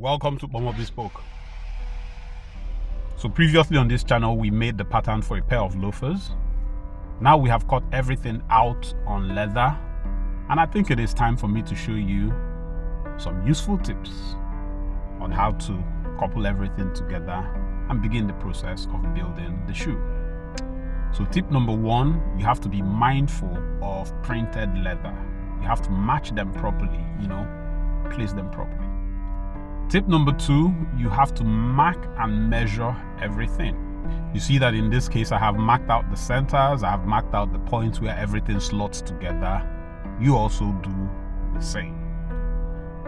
Welcome to Bomo Bespoke. So previously on this channel, we made the pattern for a pair of loafers. Now we have cut everything out on leather, and I think it is time for me to show you some useful tips on how to couple everything together and begin the process of building the shoe. So tip number one, you have to be mindful of printed leather. You have to match them properly, place them properly. Tip number two, you have to mark and measure everything. You see that in this case, I have marked out the centers, I have marked out the points where everything slots together. You also do the same.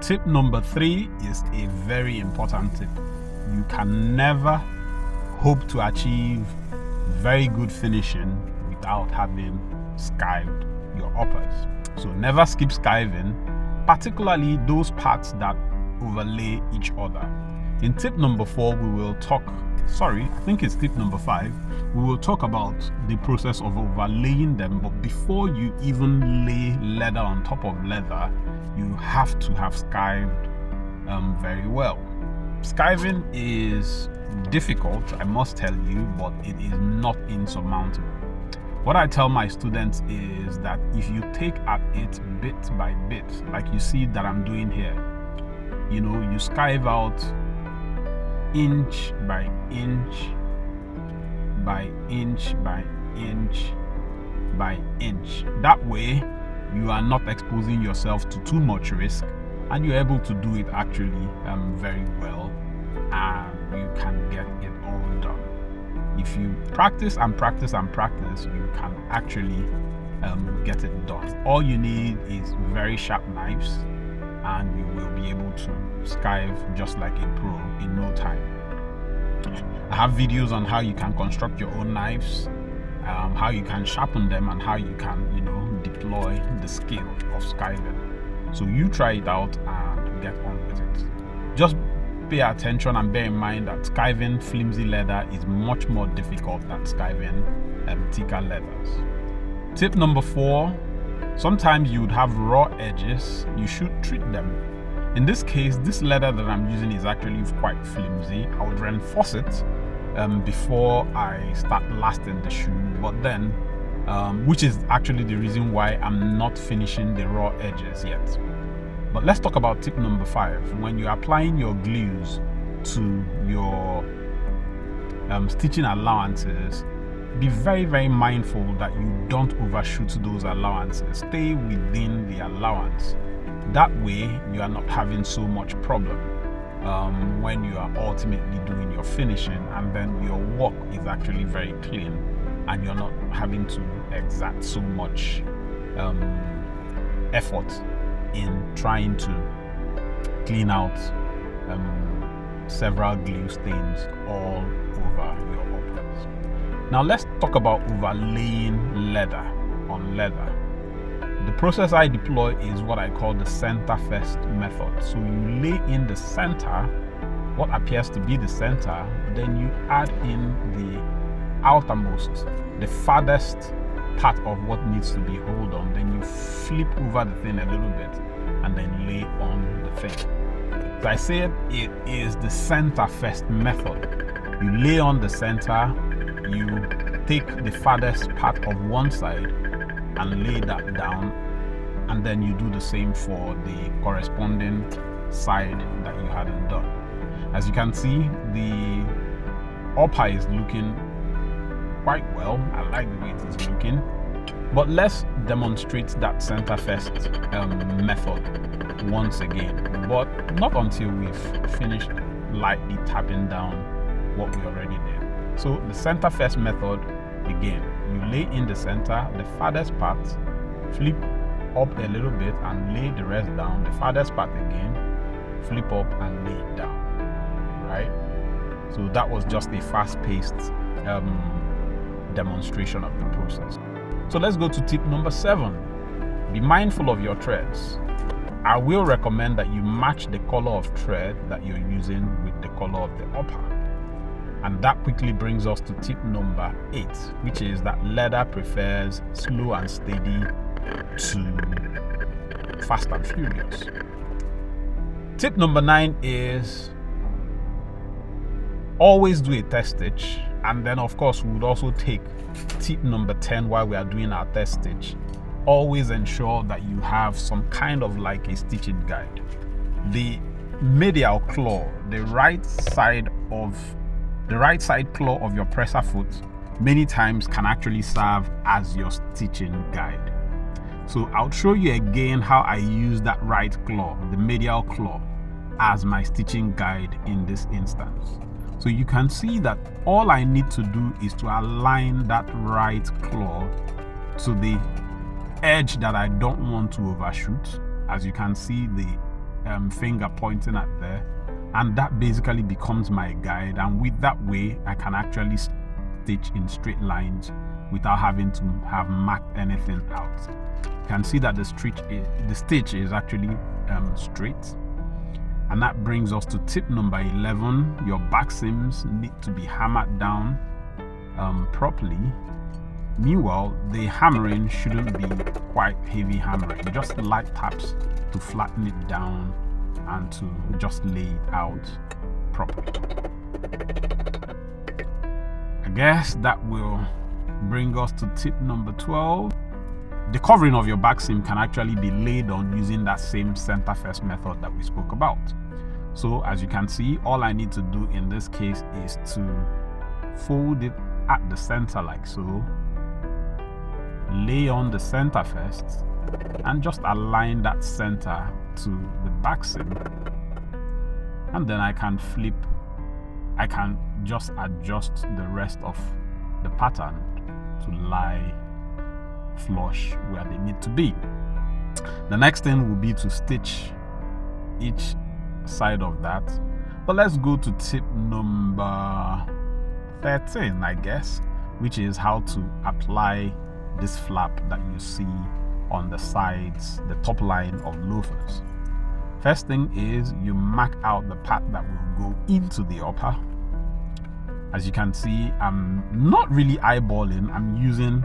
Tip number three is a very important tip. You can never hope to achieve very good finishing without having skived your uppers. So never skip skiving, particularly those parts that overlay each other. In tip number four, I think it's tip number 5, we will talk about the process of overlaying them. But before you even lay leather on top of leather, you have to have skived very well. Skiving is difficult, I must tell you, but it is not insurmountable. What I tell my students is that if you take at it bit by bit, like you see that I'm doing here, you skive out inch by inch by inch by inch by inch. That way you are not exposing yourself to too much risk, and you're able to do it actually very well, and you can get it all done. If you practice and practice and practice, you can actually get it done. All you need is very sharp knives, and you will be able to skive just like a pro in no time. I have videos on how you can construct your own knives, how you can sharpen them, and how you can deploy the skill of skiving. So you try it out and get on with it. Just pay attention and bear in mind that skiving flimsy leather is much more difficult than skiving thicker leathers. Tip number 4, sometimes you would have raw edges. You should treat them. In this case, this leather that I'm using is actually quite flimsy. I would reinforce it before I start lasting the shoe, but then which is actually the reason why I'm not finishing the raw edges yet. But let's talk about tip number 5. When you're applying your glues to your stitching allowances, be very, very mindful that you don't overshoot those allowances. Stay within the allowance. That way you are not having so much problem when you are ultimately doing your finishing, and then your work is actually very clean and you're not having to exert so much effort in trying to clean out several glue stains all over your uppers. Now let's talk about overlaying leather on leather. The process I deploy is what I call the center first method. So you lay in the center, what appears to be the center, then you add in the outermost, the farthest part of what needs to be held on. Then you flip over the thing a little bit and then lay on the thing. So I said it is the center first method. You lay on the center, you take the farthest part of one side and lay that down, and then you do the same for the corresponding side that you hadn't done. As you can see, the upper is looking quite well. I like the way it is looking, but let's demonstrate that center first method once again, but not until we've finished lightly tapping down what we already did. So the center first method, again, you lay in the center, the farthest part, flip up a little bit and lay the rest down, the farthest part again, flip up and lay it down, right? So that was just a fast-paced demonstration of the process. So let's go to tip number 7. Be mindful of your threads. I will recommend that you match the color of thread that you're using with the color of the upper. And that quickly brings us to tip number 8, which is that leather prefers slow and steady to fast and furious. Tip number 9 is always do a test stitch, and then of course we would also take tip number 10 while we are doing our test stitch. Always ensure that you have some kind of like a stitching guide. The medial claw, the right side claw of your presser foot, many times can actually serve as your stitching guide. So I'll show you again how I use that right claw, the medial claw, as my stitching guide in this instance. So you can see that all I need to do is to align that right claw to the edge that I don't want to overshoot. As you can see, the finger pointing at there, and that basically becomes my guide, and with that way I can actually stitch in straight lines without having to have marked anything out. You can see that the stitch is actually straight. And that brings us to tip number 11. Your back seams need to be hammered down properly. Meanwhile, the hammering shouldn't be quite heavy hammering, just light taps to flatten it down and to just lay it out properly. I guess that will bring us to tip number 12. The covering of your back seam can actually be laid on using that same center first method that we spoke about. So as you can see, all I need to do in this case is to fold it at the center like so, lay on the center first, and just align that center to the back seam, and then I can just adjust the rest of the pattern to lie flush where they need to be. The next thing will be to stitch each side of that, but let's go to tip number 13, I guess, which is how to apply this flap that you see on the sides, the top line of loafers. First thing is you mark out the part that will go into the upper. As you can see, I'm not really eyeballing, I'm using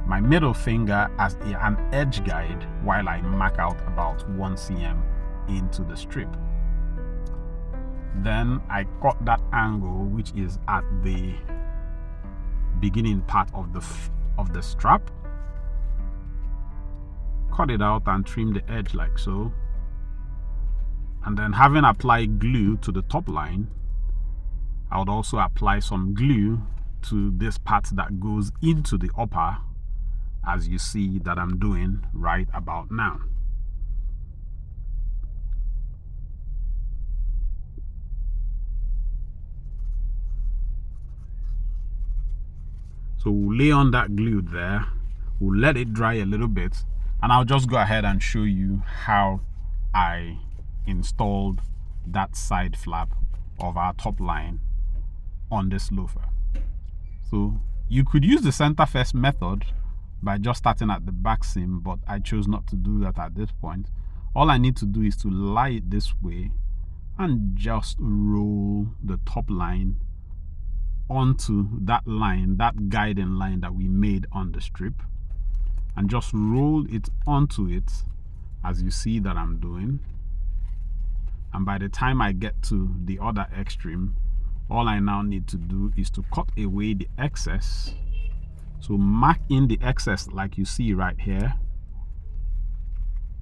my middle finger as an edge guide while I mark out about 1 cm into the strip. Then I cut that angle, which is at the beginning part of the strap. Cut it out and trim the edge like so. And then, having applied glue to the top line, I would also apply some glue to this part that goes into the upper, as you see that I'm doing right about now. So we'll lay on that glue there, we'll let it dry a little bit, and I'll just go ahead and show you how I installed that side flap of our top line on this loafer. So you could use the center first method by just starting at the back seam, but I chose not to do that at this point. All I need to do is to lie it this way and just roll the top line onto that line, that guiding line that we made on the strip, and just roll it onto it as you see that I'm doing. And by the time I get to the other extreme, all I now need to do is to cut away the excess. So mark in the excess like you see right here,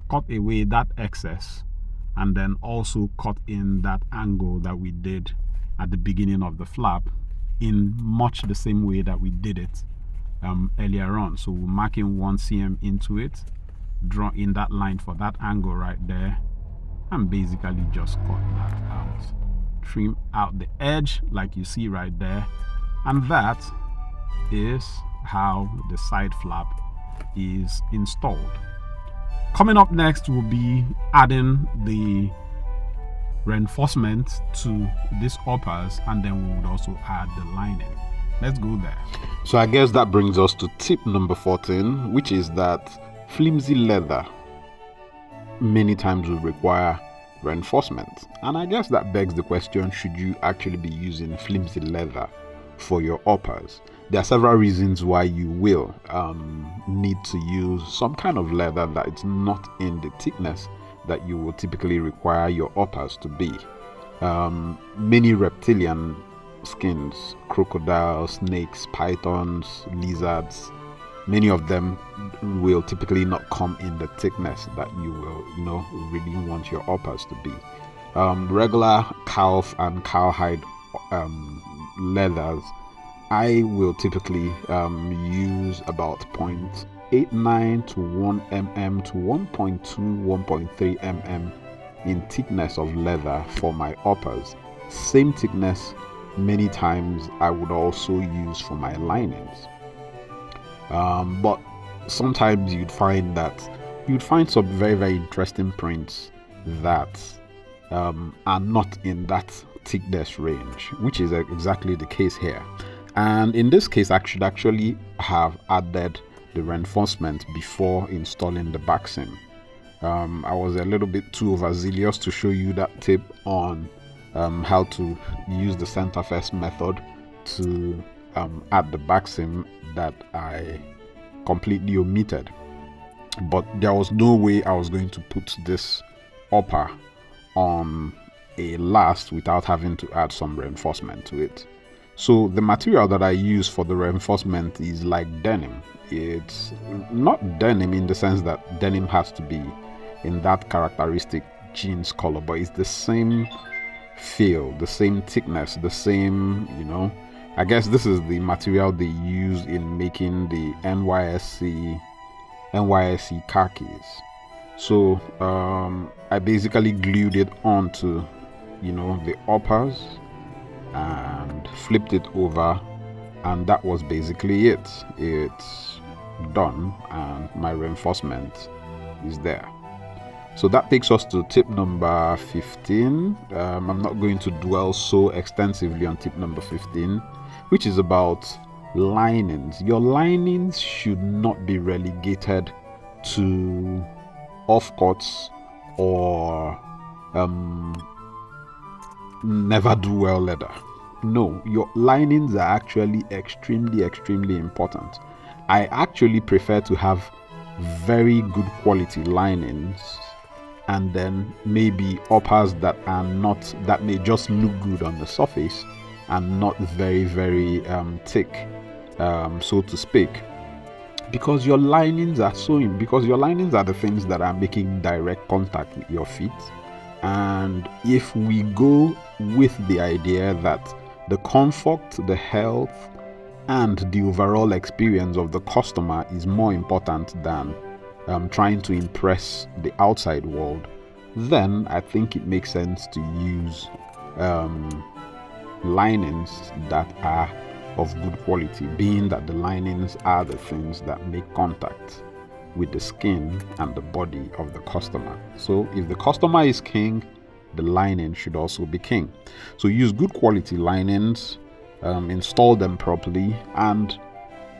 cut away that excess, and then also cut in that angle that we did at the beginning of the flap in much the same way that we did it earlier on. So we're marking 1 cm into it, draw in that line for that angle right there, and basically just cut that out. Trim out the edge like you see right there, and that is how the side flap is installed. Coming up next will be adding the reinforcement to these uppers, and then we would also add the lining. Let's go there. So I guess that brings us to tip number 14, which is that flimsy leather many times will require reinforcement. And I guess that begs the question, should you actually be using flimsy leather for your uppers? There are several reasons why you will need to use some kind of leather that is not in the thickness that you will typically require your uppers to be. Many reptilian skins, crocodiles, snakes, pythons, lizards, many of them will typically not come in the thickness that you will, really want your uppers to be. Regular calf and cowhide leathers, I will typically use about 0.89 to 1 mm to 1.2, 1.3 mm in thickness of leather for my uppers. Same thickness many times I would also use for my linings. But sometimes you'd find some very, very interesting prints that are not in that thickness range, which is exactly the case here. And in this case, I should actually have added the reinforcement before installing the back seam. I was a little bit too overzealous to show you that tip on how to use the center first method to add the back seam that I completely omitted. But there was no way I was going to put this upper on a last without having to add some reinforcement to it. So the material that I use for the reinforcement is like denim. It's not denim in the sense that denim has to be in that characteristic jeans color, but it's the same feel, the same thickness, the same, I guess this is the material they use in making the NYSC khakis. So I basically glued it onto the uppers and flipped it over, and that was basically it. It's done and my reinforcement is there. So that takes us to tip number 15. I'm not going to dwell so extensively on tip number 15, which is about linings. Your linings should not be relegated to off-cuts or never do well leather. No, your linings are actually extremely, extremely important. I actually prefer to have very good quality linings and then maybe uppers that may just look good on the surface and not very, very thick, so to speak, because your linings are the things that are making direct contact with your feet. And if we go with the idea that the comfort, the health, and the overall experience of the customer is more important than trying to impress the outside world, then I think it makes sense to use linings that are of good quality, being that the linings are the things that make contact with the skin and the body of the customer. So if the customer is king, the lining should also be king. So use good quality linings, install them properly, and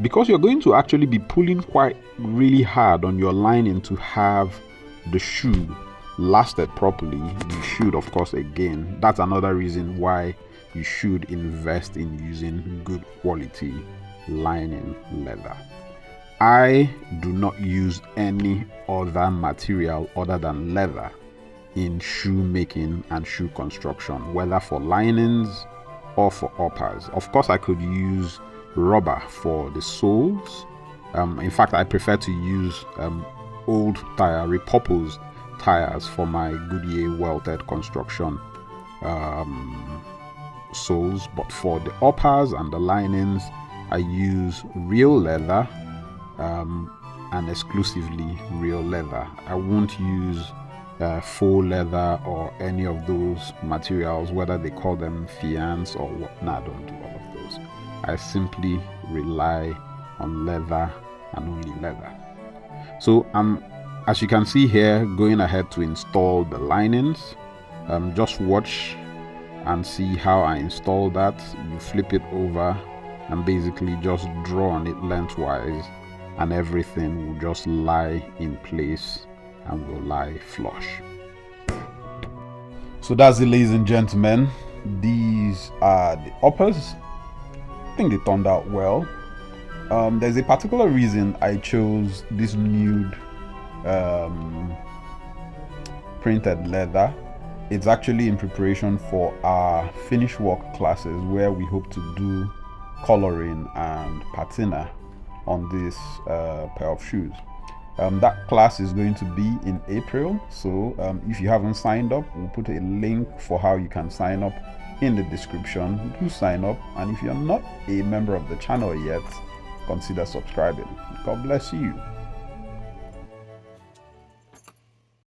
because you're going to actually be pulling quite really hard on your lining to have the shoe lasted properly, you should, of course, again, that's another reason why you should invest in using good quality lining leather. I do not use any other material other than leather in shoe making and shoe construction, whether for linings or for uppers. Of course, I could use rubber for the soles. In fact, I prefer to use old tire, repurposed tires for my Goodyear welted construction soles. But for the uppers and the linings, I use real leather, and exclusively real leather. I won't use faux leather or any of those materials, whether they call them fiance or what. No, I don't do all of those. I simply rely on leather and only leather. So as you can see here, going ahead to install the linings. Just watch and see how I install that. You flip it over and basically just draw on it lengthwise, and everything will just lie in place and will lie flush. So that's it, ladies and gentlemen. These are the uppers. I think they turned out well. There's a particular reason I chose this nude printed leather. It's actually in preparation for our finish work classes, where we hope to do coloring and patina on this pair of shoes. That class is going to be in April, so if you haven't signed up, we'll put a link for how you can sign up in the description. Do sign up, and if you're not a member of the channel yet, consider subscribing. God bless you.